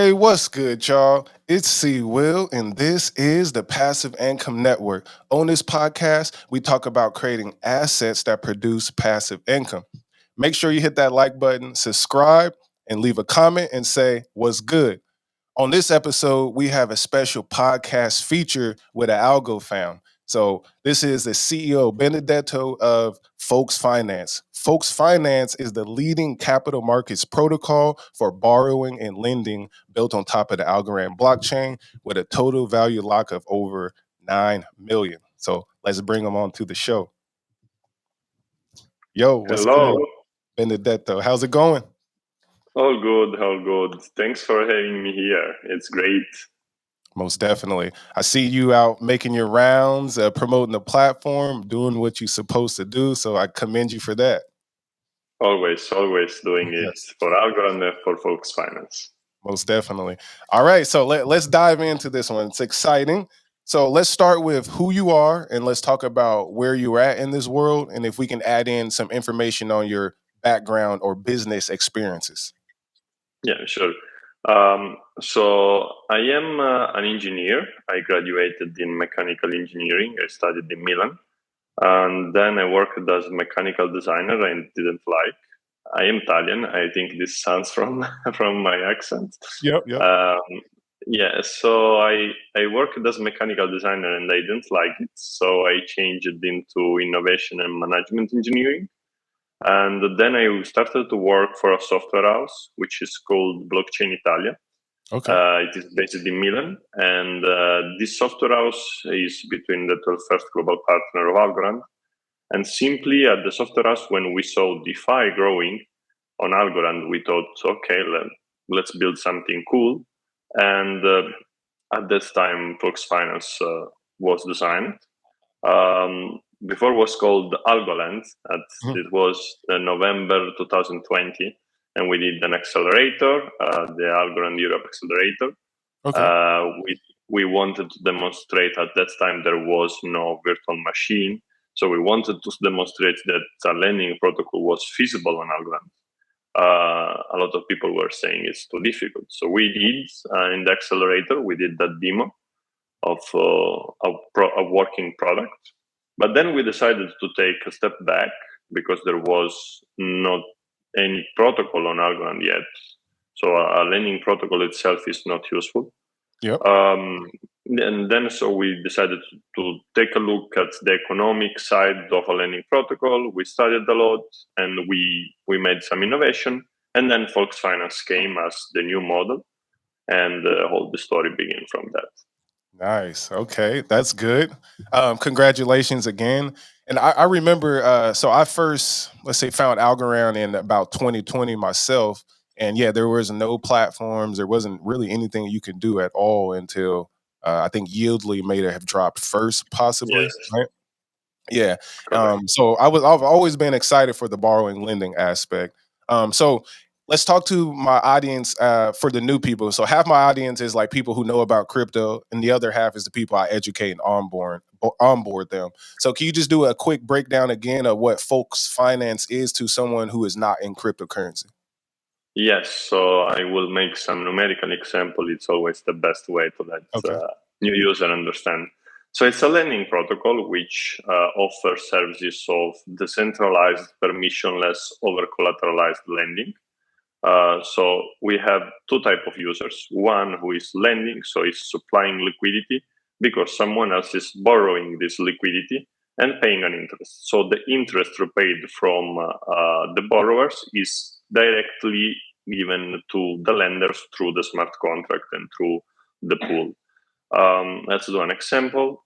Hey, what's good, y'all? It's C Will, and this is the Passive Income Network. On this podcast, we talk about creating assets that produce passive income. Make sure you hit that like button, subscribe, and leave a comment and say, what's good? On this episode, we have a special podcast feature with an algo fam. So this is the CEO Benedetto of Folks Finance. Folks Finance is the leading capital markets protocol for borrowing and lending built on top of the Algorand blockchain with a total value lock of over 9 million. So let's bring them on to the show. Yo, what's Hello. good, Benedetto? How's it going? All good, all good. Thanks for having me here. It's great. Most definitely. I see you out making your rounds, promoting the platform, doing what you're supposed to do. So I commend you for that. Always doing it Yes, for Algorand and for Folks Finance. most definitely. All right. So let's dive into this one. It's exciting. So let's start with who you are and let's talk about where you're at in this world. And if we can add in some information on your background or business experiences. Yeah, sure. So I am an engineer. I graduated in mechanical engineering. I studied in Milan. And then I worked as a mechanical designer and didn't like. I am Italian. I think this sounds from from my accent. Yep. Yeah, so I worked as a mechanical designer and I didn't like it. So I changed into innovation and management engineering. And then I started to work for a software house, which is called Blockchain Italia. Okay. It is based in Milan. And this software house is between the 1st global partner of Algorand. And simply at the software house, when we saw DeFi growing on Algorand, we thought, okay, let's build something cool. And at this time, Fox Finance was designed. Before it was called Algorand. It was November 2020, and we did an accelerator, the Algorand Europe Accelerator. Okay. We wanted to demonstrate at that time there was no virtual machine. So we wanted to demonstrate that a lending protocol was feasible on Algorand. A lot of people were saying it's too difficult. So we did in the accelerator, we did that demo of a working product. But then we decided to take a step back because there was not any protocol on Algorand yet. So a lending protocol itself is not useful. Yep. And then so we decided to take a look at the economic side of a lending protocol. We studied a lot and we made some innovation. And then Folks Finance came as the new model, and all the story began from that. Nice. Okay, that's good. Congratulations again. And I remember, so I first, let's say, found Algorand in about 2020 myself. And yeah, there was no platforms. There wasn't really anything you could do at all until I think Yieldly may have dropped first, possibly. Yes. Right? Yeah. Correct. So I've always been excited for the borrowing lending aspect. So let's talk to my audience for the new people. So half my audience is like people who know about crypto, and the other half is the people I educate and onboard them. So can you just do a quick breakdown again of what Folks Finance is to someone who is not in cryptocurrency? Yes. So I will make some numerical example. It's always the best way to let Okay. new user understand. So it's a lending protocol which offers services of decentralized, permissionless, over-collateralized lending. So we have two types of users. One who is lending, so is supplying liquidity because someone else is borrowing this liquidity and paying an interest. So the interest repaid from the borrowers is directly given to the lenders through the smart contract and through the pool. Let's do an example.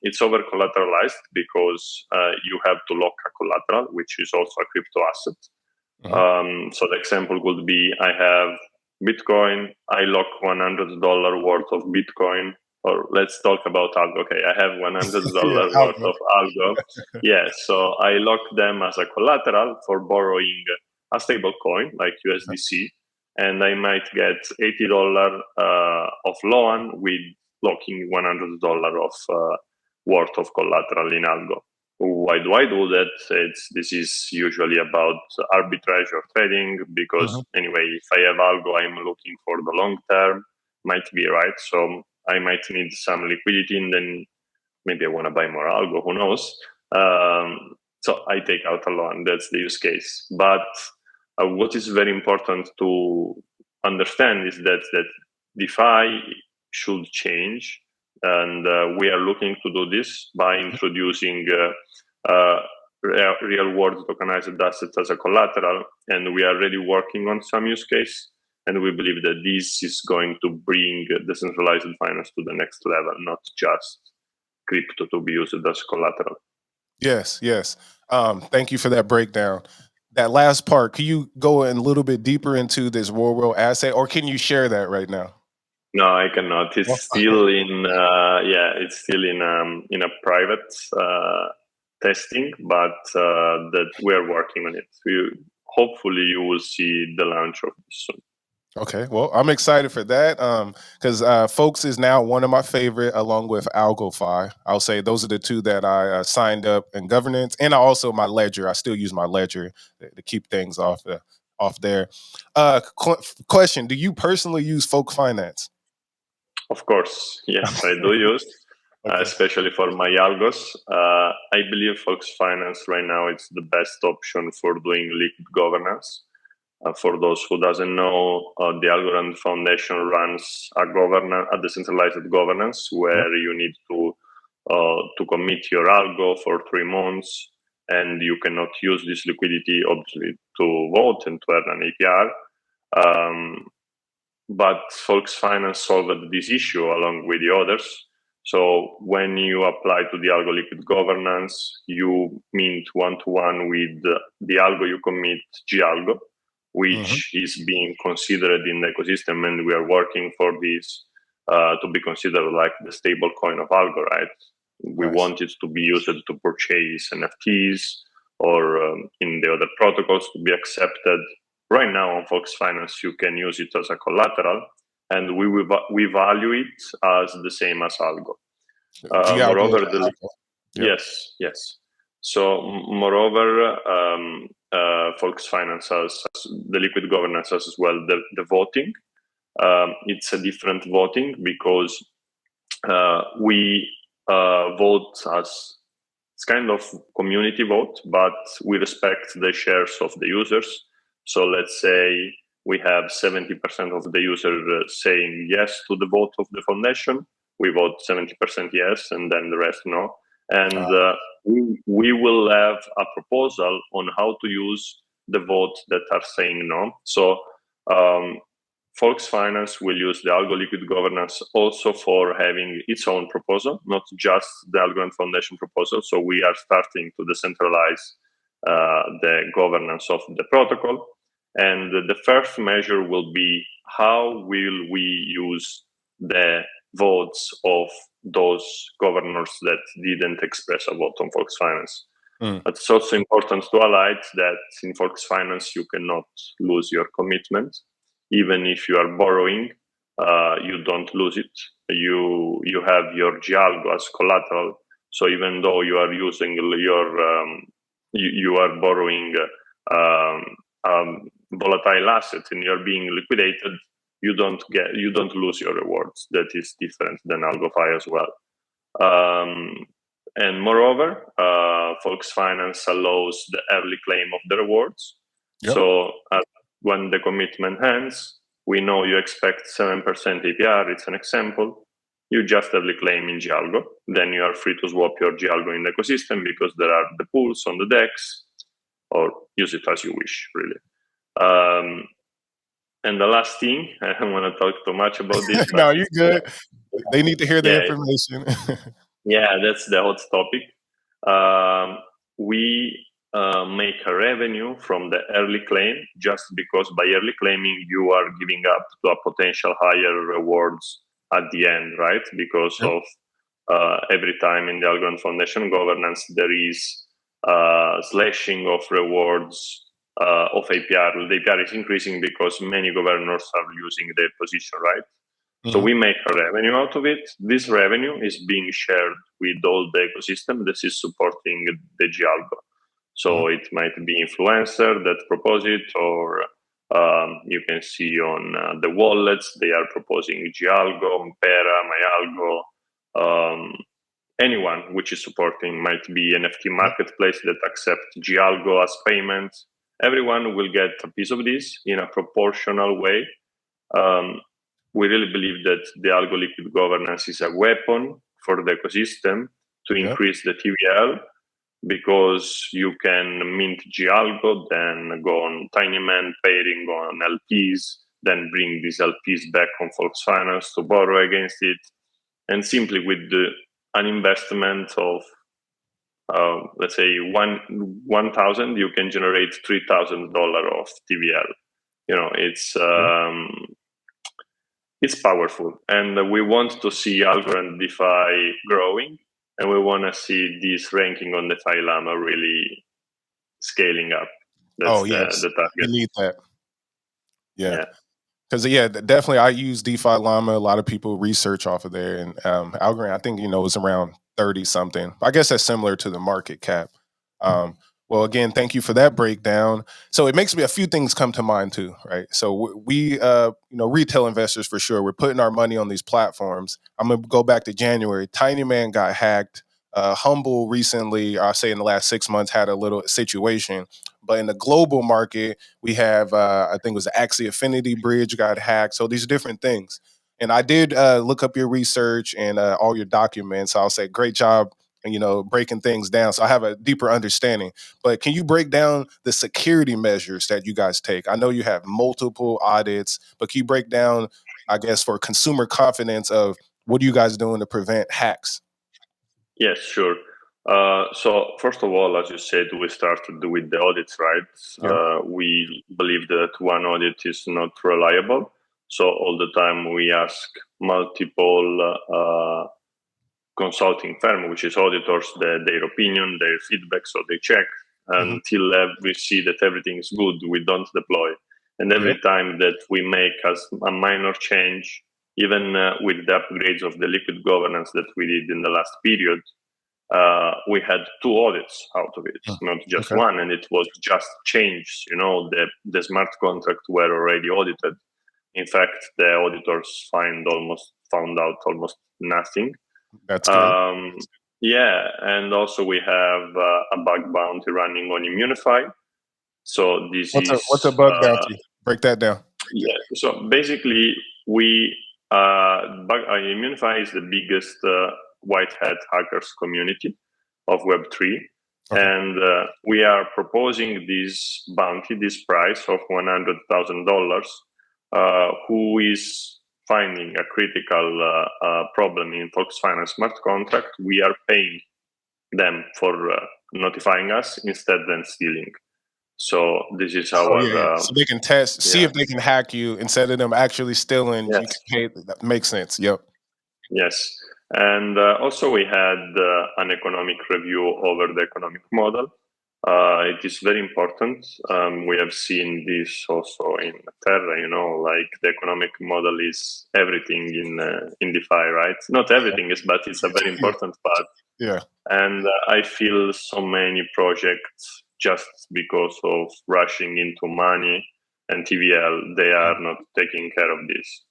It's over collateralized because you have to lock a collateral, which is also a crypto asset. So the example would be I have Bitcoin, I lock $100 worth of Bitcoin, or let's talk about Algo. Okay, I have $100 Yeah, worth of Algo. Yeah, so I lock them as a collateral for borrowing a stable coin like USDC, and I might get $80 of loan with locking $100 of worth of collateral in Algo. Why do I do that? This is usually about arbitrage or trading, because anyway, if I have algo, I'm looking for the long term, might be right. So I might need some liquidity, and then maybe I want to buy more algo, who knows? So I take out a loan, that's the use case. But what is very important to understand is that DeFi should change. And we are looking to do this by introducing real world tokenized assets as a collateral. And we are already working on some use case. And we believe that this is going to bring decentralized finance to the next level, not just crypto to be used as collateral. Yes, yes. Thank you for that breakdown. That last part, can you go a little bit deeper into this real world asset, or can you share that right now? No, I cannot. It's still in it's still in a private testing, but that we're working on it. Hopefully you will see the launch of this soon. Okay, well, I'm excited for that because Folks is now one of my favorite, along with AlgoFi. I'll say those are the two that I signed up in governance, and I also my Ledger. I still use my Ledger to keep things off there. Question: do you personally use Folk Finance? Of course, yes, I do use, Okay. especially for my algos. I believe Fox Finance right now it's the best option for doing liquid governance. For those who doesn't know, the Algorand Foundation runs a decentralized governance where you need to commit your algo for 3 months, and you cannot use this liquidity obviously to vote and to earn an APR. But Folks Finance solved this issue along with the others. So when you apply to the algo liquid governance, you mint one-to-one with the algo you commit, Galgo, which is being considered in the ecosystem, and we are working for this to be considered like the stable coin of algo, right? We want it to be used to purchase NFTs or in the other protocols to be accepted. Right now on Fox Finance, you can use it as a collateral, and we value it as the same as algo. Moreover, yes. So, moreover, Fox Finance has the liquid governance as well. The voting, it's a different voting because we vote as it's kind of community vote, but we respect the shares of the users. So let's say we have 70% of the users saying yes to the vote of the foundation. We vote 70% yes, and then the rest no. And we will have a proposal on how to use the vote that are saying no. So Fox Finance will use the Algo Liquid Governance also for having its own proposal, not just the Algorand Foundation proposal. So we are starting to decentralize the governance of the protocol. And the first measure will be how will we use the votes of those governors that didn't express a vote on Fox Finance. But it's also important to highlight that in Fox Finance, you cannot lose your commitment. Even if you are borrowing, you don't lose it. You have your Galgo as collateral. So even though you are using your, you are borrowing volatile asset and you're being liquidated, you don't lose your rewards. That is different than AlgoFi as well. And moreover, Fox Finance allows the early claim of the rewards. So when the commitment ends, we know you expect 7% APR. It's an example. You just early claim in Galgo. Then you are free to swap your Galgo in the ecosystem because there are the pools on the DEX, or use it as you wish, really. And the last thing, I don't want to talk too much about this. No, you're good. They need to hear the information. Yeah, that's the hot topic. We make a revenue from the early claim just because by early claiming you are giving up to a potential higher rewards at the end, right? Because of every time in the Algorand Foundation governance there is slashing of rewards of APR. The APR is increasing because many governors are using their position, right? So we make a revenue out of it. This revenue is being shared with all the ecosystem that is supporting the Gialgo. So it might be influencer that propose it, or you can see on the wallets, they are proposing Gialgo, Pera, MyAlgo, anyone which is supporting, might be NFT marketplace that accept Gialgo as payment. Everyone will get a piece of this in a proportional way. We really believe that the algo liquid governance is a weapon for the ecosystem to increase the TVL, because you can mint Gialgo, then go on Tinyman pairing on LPs, then bring these LPs back on Fox Finance to borrow against it. And simply with an investment of, let's say, 1,000, you can generate $3,000 of TVL. You know, it's powerful, and we want to see Algorand DeFi growing, and we want to see this ranking on DeFi Llama really scaling up. That's the target. We need that. Yeah. Because definitely I use DeFi Llama. A lot of people research off of there, and Algorand, I think is around 30 something. I guess that's similar to the market cap. Well, again, thank you for that breakdown. So it makes me a few things come to mind too, right? So we retail investors for sure, we're putting our money on these platforms. I'm gonna go back to January. Tinyman got hacked. Humble recently, I'll say in the last 6 months, had a little situation. But in the global market, we have, I think it was the Axie Affinity Bridge got hacked. So these different things. And I did look up your research and all your documents. I'll say great job, breaking things down. So I have a deeper understanding. But can you break down the security measures that you guys take? I know you have multiple audits, but can you break down, I guess, for consumer confidence of what are you guys doing to prevent hacks? Yes, sure. So first of all, as you said, we started with the audits, right? We believe that one audit is not reliable. So all the time we ask multiple consulting firm, which is auditors, their opinion, their feedback. So they check until we see that everything is good. We don't deploy. And every time that we make a minor change, even with the upgrades of the liquid governance that we did in the last period, we had 2 audits out of it, not just one. And it was just change. The smart contract were already audited. In fact, the auditors found out almost nothing. That's good. And also we have a bug bounty running on Immunify. So what's a bug bounty? Break that down. Yeah. So basically, Immunify is the biggest white hat hackers community of Web3. And we are proposing this bounty, this price of $100,000, who is finding a critical problem in Fox Finance smart contract. We are paying them for notifying us instead than stealing. So this is our... so they can test, see if they can hack you instead of them actually stealing. Yes. You can pay. That makes sense. Yep. Yes. And also we had an economic review over the economic model. It is very important. We have seen this also in Terra, like the economic model is everything in DeFi, right? Not everything is, but it's a very important part. Yeah. And I feel so many projects, just because of rushing into money and TVL, they are not taking care of this.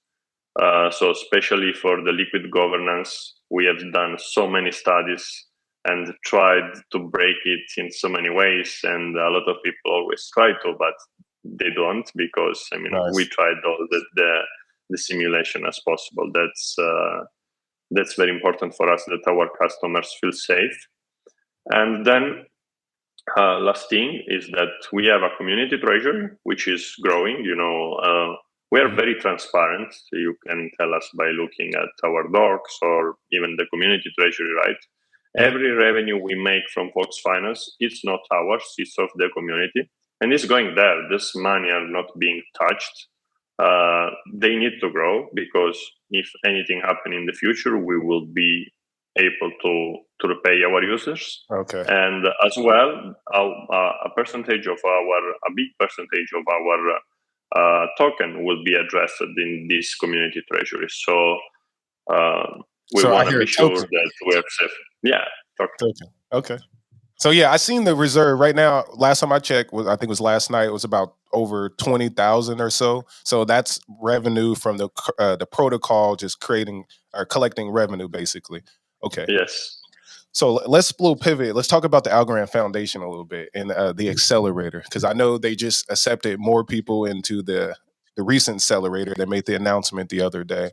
So especially for the liquid governance, we have done so many studies and tried to break it in so many ways. And a lot of people always try to, but they don't, because, we tried all the simulation as possible. That's very important for us, that our customers feel safe. And then last thing is that we have a community treasury, which is growing. We are very transparent. You can tell us by looking at our docs or even the community treasury, right? Every revenue we make from Fox Finance, it's not ours, it's of the community. And it's going there. This money are not being touched. They need to grow, because if anything happen in the future, we will be able to repay our users. Okay. And as well, a big percentage of our token will be addressed in this community treasury. So we So I want to hear be a sure token. that we're safe. Yeah, token. Token. Okay. So yeah, I seen the reserve right now. Last time I checked, I think it was last night. It was about over 20,000 or so. So that's revenue from the protocol, just creating or collecting revenue, basically. Okay. Yes. So let's little pivot. Let's talk about the Algorand Foundation a little bit and the accelerator, because I know they just accepted more people into the recent accelerator. They made the announcement the other day.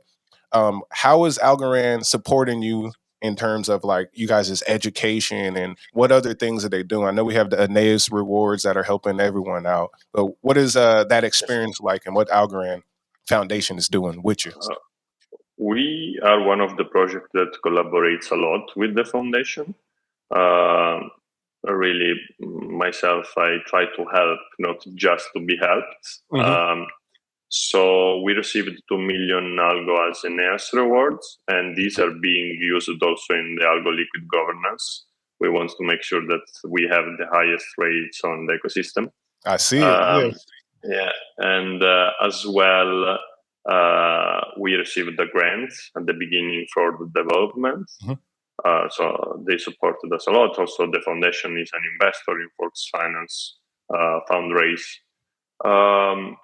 How is Algorand supporting you in terms of like you guys' education, and what other things are they doing? I know we have the Aeneas rewards that are helping everyone out, but what is that Yes. experience like, and what Algorand Foundation is doing with you? We are one of the projects that collaborates a lot with the foundation. Uh, Really, myself, I try to help, not just to be helped. Hmm. So we received 2 million Algo as Aeneas rewards, and these are being used also in the Algo liquid governance. We want to make sure that we have the highest rates on the ecosystem. I see it. Yeah. Um, yeah, and as well, we received a grant at the beginning for the development. Mhm. So they supported us a lot. Also, the foundation is an investor in Fox Finance fundraise. Um,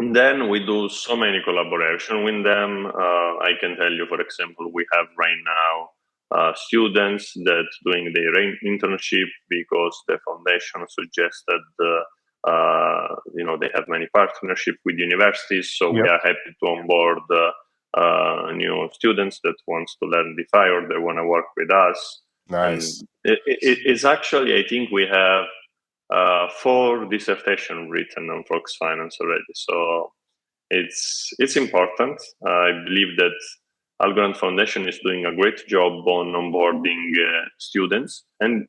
and then we do so many collaboration with them. I can tell you, for example, we have right now students that doing their internship because the foundation suggested, they have many partnership with universities. So we Yep. are happy to onboard new students that wants to learn DeFi or they want to work with us. Nice. And it's actually, I think we have 4 dissertation written on Fox Finance already. So it's important. I believe that Algorand Foundation is doing a great job on onboarding students, and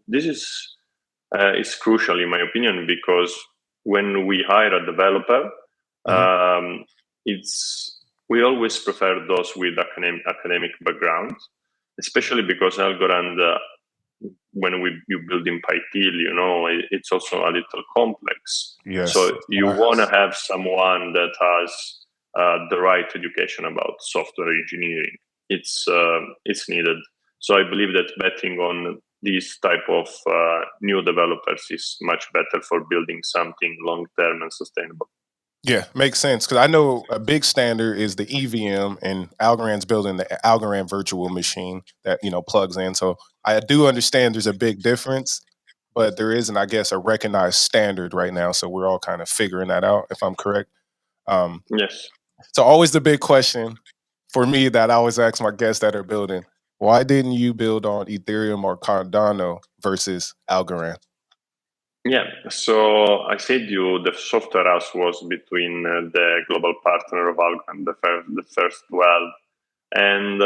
this is crucial in my opinion, because when we hire a developer, Mhm. it's we always prefer those with academic background, especially because Algorand, when you build in Python, it's also a little complex. Yes. So you want to have someone that has the right education about software engineering. It's needed. So I believe that betting on these type of new developers is much better for building something long term and sustainable. Yeah, makes sense, because I know a big standard is the EVM, and Algorand's building the Algorand virtual machine that plugs in. So I do understand there's a big difference, but there isn't, I guess, a recognized standard right now. So we're all kind of figuring that out, if I'm correct. Um, Yes. so always the big question for me that I always ask my guests that are building: why didn't you build on Ethereum or Cardano versus Algorand? Yeah, so I said you the software house was between the global partner of Algorand, the first 12, and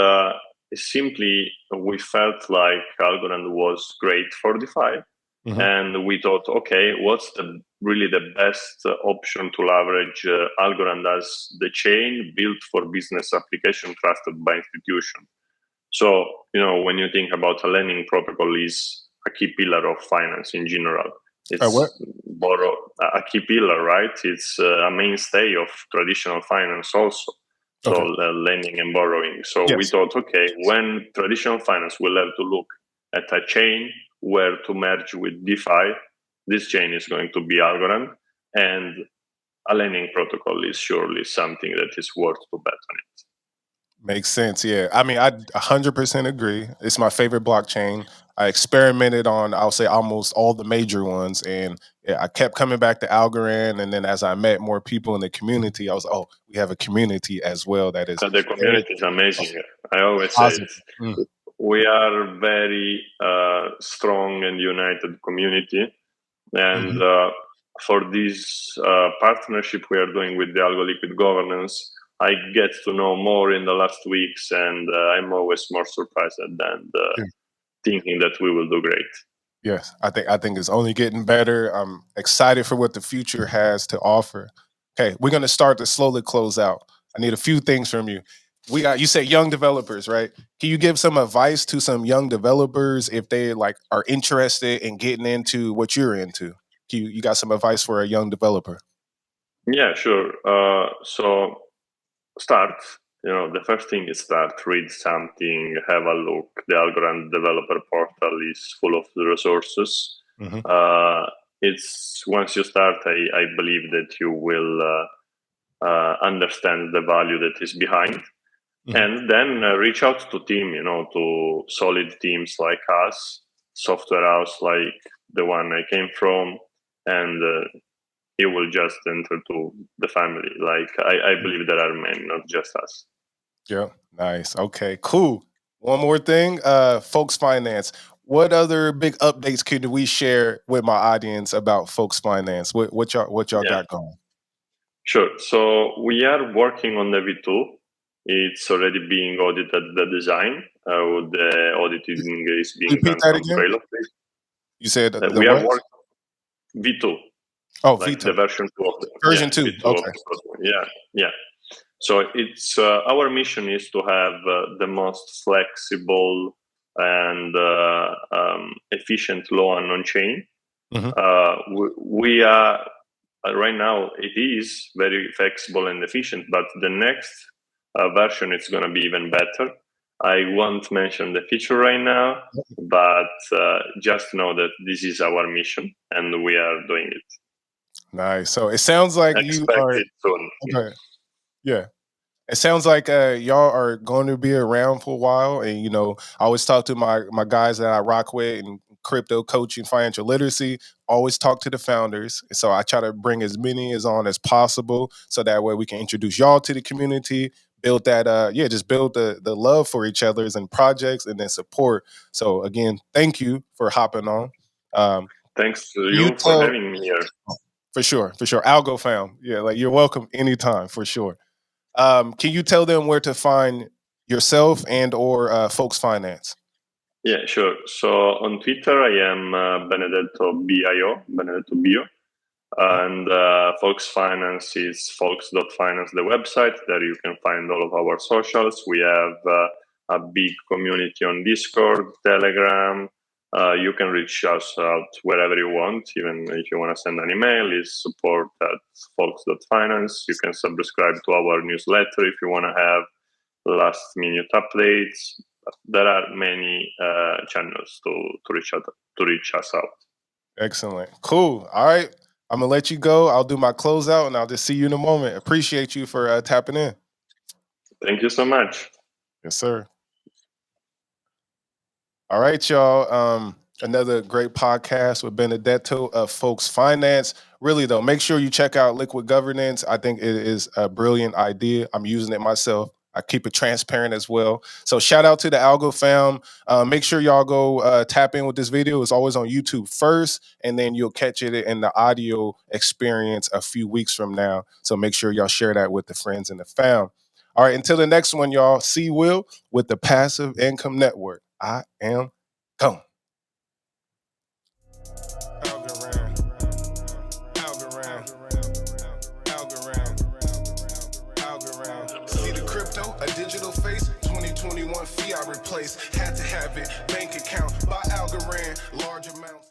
simply we felt like Algorand was great for DeFi, Hmm. and we thought, okay, what's really the best option to leverage Algorand as the chain built for business application trusted by institution. So when you think about a lending protocol, is a key pillar of finance in general. What? It's borrow a key pillar, right? It's a mainstay of traditional finance also. So Okay. lending and borrowing. So we Yes. thought, okay, when traditional finance will have to look at a chain where to merge with DeFi, this chain is going to be Algorand, and a lending protocol is surely something that is worth to bet on it. Makes sense. Yeah. I mean, I 100% agree. It's my favorite blockchain. I experimented on, I'll say, almost all the major ones. And yeah, I kept coming back to Algorand. And then as I met more people in the community, I was, oh, we have a community as well that is The very community is amazing. I always say positive. it. Mm. We are very strong and united community, and Mhm. for this partnership we are doing with the Algo Liquid Governance, I get to know more in the last weeks, and I'm always more surprised than Yeah. thinking that we will do great. Yes. I think it's only getting better. I'm excited for what the future has to offer. Okay, we're gonna start to slowly close out. I need a few things from you. You said young developers, right? Can you give some advice to some young developers if they like are interested in getting into what you're into? You got some advice for a young developer? Yeah, sure. So start. The first thing is start. Read something. Have a look. The Algorand developer portal is full of the resources. Hmm. It's once you start, I believe that you will understand the value that is behind, Hmm. and then reach out to team. To solid teams like us, software house like the one I came from, and he will just enter to the family. Like I believe there are many, not just us. Yeah, nice. Okay, cool. One more thing, folks finance. What other big updates could we share with my audience about folks finance? What y'all Yeah, got going? sure. So we are working on the V2. It's already being audited, the design. The auditing is being Repeat done that from again. Trail of Days. You said the We are what? working V2, Oh, like the veto version 2 of the, yeah, version two. V2 of Okay. the software. Yeah, yeah. So it's our mission is to have the most flexible and efficient law and on-chain. Hmm. We are right now it is very flexible and efficient, but the next version is going to be even better. I won't mention the feature right now, but just know that this is our mission and we are doing it. Nice. So it sounds like you Expect are it soon. okay. Yeah. It sounds like y'all are going to be around for a while, and I always talk to my guys that I rock with in crypto coaching, financial literacy. Always talk to the founders, so I try to bring as many as on as possible, so that way we can introduce y'all to the community, build that just build the love for each other's and projects, and then support. So again, thank you for hopping on. Um, Thanks to can you you for tell having me here. for sure, Algo found, yeah, like you're welcome anytime for sure. Can you tell them where to find yourself and or Folks Finance? Yeah, sure. So on Twitter, I am Benedetto Bio, Benedetto Bio. Mhm. And Folks Finance is folks.finance, the website. There you can find all of our socials. We have a big community on Discord, Telegram. You can reach us out wherever you want, even if you want to send an email, is support at folks.finance. You can subscribe to our newsletter if you want to have last minute updates. There are many channels to reach us out. Excellent. Cool. All right. I'm gonna let you go. I'll do my closeout and I'll just see you in a moment. Appreciate you for tapping in. Thank you so much. Yes, sir. All right, y'all. Another great podcast with Benedetto of Folks Finance. Really, though, make sure you check out Liquid Governance. I think it is a brilliant idea. I'm using it myself. I keep it transparent as well. So, shout out to the Algo fam. Make sure y'all go tap in with this video. It's always on YouTube first, and then you'll catch it in the audio experience a few weeks from now. So, make sure y'all share that with the friends and the fam. All right, until the next one, y'all. See Will with the Passive Income Network. I am gone. Algorand, Algorand, Algorand, Algorand. See the crypto, a digital face. 2021 fiat replace. Had to have it. Bank account by Algorand. Large amounts.